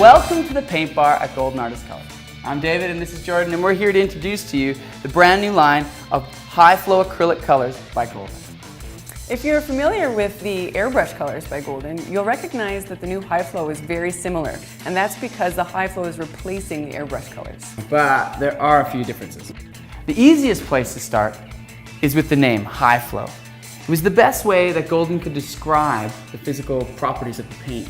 Welcome to the Paint Bar at Golden Artist Colors. I'm David and this is Jordan, and we're here to introduce to you the brand new line of high flow acrylic colors by Golden. If you're familiar with the airbrush colors by Golden, you'll recognize that the new high flow is very similar, and that's because the high flow is replacing the airbrush colors. But there are a few differences. The easiest place to start is with the name high flow. It was the best way that Golden could describe the physical properties of the paint.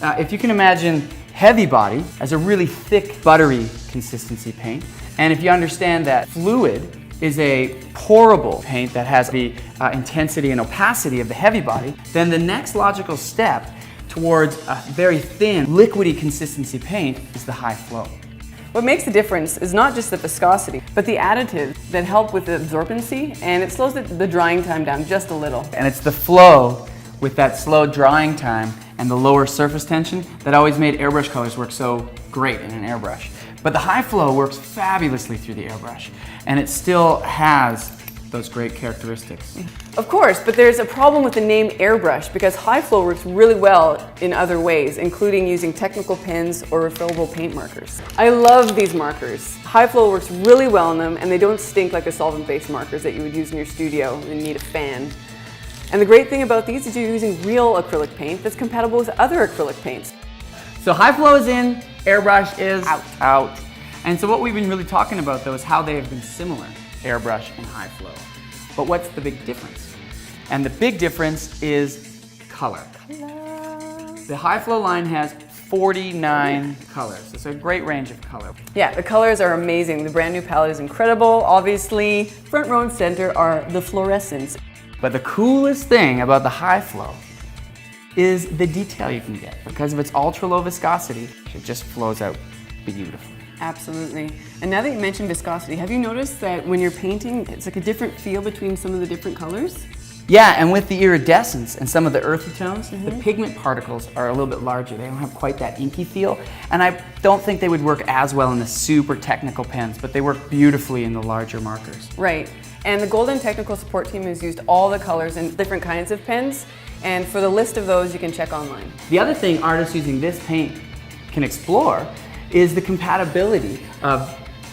If you can imagine heavy body as a really thick, buttery consistency paint, and if you understand that fluid is a pourable paint that has the intensity and opacity of the heavy body, then the next logical step towards a very thin, liquidy consistency paint is the high flow. What makes the difference is not just the viscosity, but the additives that help with the absorbency, and it slows the drying time down just a little. And it's the flow with that slow drying time and the lower surface tension that always made airbrush colors work so great in an airbrush. But the high flow works fabulously through the airbrush, and it still has those great characteristics. Of course, but there's a problem with the name airbrush because high flow works really well in other ways, including using technical pens or refillable paint markers. I love these markers. High flow works really well in them, and they don't stink like the solvent-based markers that you would use in your studio and need a fan. And the great thing about these is you're using real acrylic paint that's compatible with other acrylic paints. So high flow is in, airbrush is out. And so what we've been really talking about though is how they have been similar, airbrush and high flow. But what's the big difference? And the big difference is color. The high flow line has 49 colors. It's a great range of color. Yeah, the colors are amazing. The brand new palette is incredible. Obviously, front row and center are the fluorescents. But the coolest thing about the high flow is the detail you can get. Because of its ultra low viscosity, it just flows out beautifully. Absolutely. And now that you mentioned viscosity, have you noticed that when you're painting, it's like a different feel between some of the different colors? Yeah, and with the iridescence and some of the earthy tones, the pigment particles are a little bit larger. They don't have quite that inky feel, and I don't think they would work as well in the super technical pens, but they work beautifully in the larger markers. Right. And the Golden Technical Support Team has used all the colors in different kinds of pens, and for the list of those, you can check online. The other thing artists using this paint can explore is the compatibility of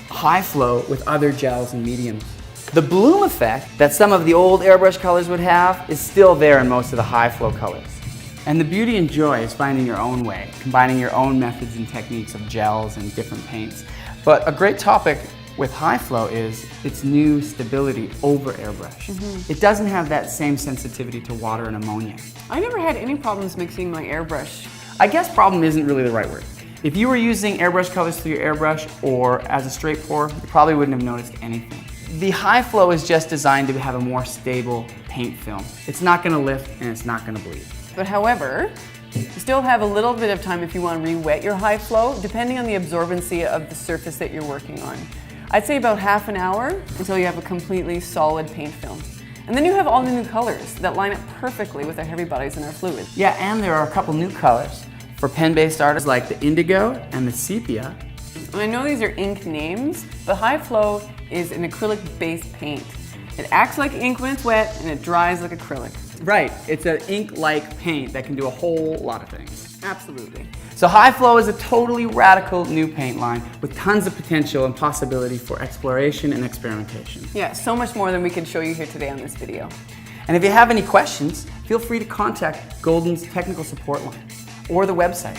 high flow with other gels and mediums. The bloom effect that some of the old airbrush colors would have is still there in most of the high flow colors. And the beauty and joy is finding your own way, combining your own methods and techniques of gels and different paints. But a great topic with high flow is its new stability over airbrush. It doesn't have that same sensitivity to water and ammonia. I never had any problems mixing my airbrush. I guess problem isn't really the right word. If you were using airbrush colors through your airbrush or as a straight pour, you probably wouldn't have noticed anything. The high flow is just designed to have a more stable paint film. It's not going to lift and it's not going to bleed. But however, you still have a little bit of time if you want to re-wet your high flow, depending on the absorbency of the surface that you're working on. I'd say about half an hour until you have a completely solid paint film. And then you have all the new colors that line up perfectly with our heavy bodies and our fluid. Yeah, and there are a couple new colors for pen-based artists like the indigo and the sepia. I know these are ink names, but high flow is an acrylic-based paint. It acts like ink when it's wet and it dries like acrylic. Right, it's an ink-like paint that can do a whole lot of things. Absolutely. So high flow is a totally radical new paint line with tons of potential and possibility for exploration and experimentation. Yeah, so much more than we can show you here today on this video. And if you have any questions, feel free to contact Golden's technical support line or the website.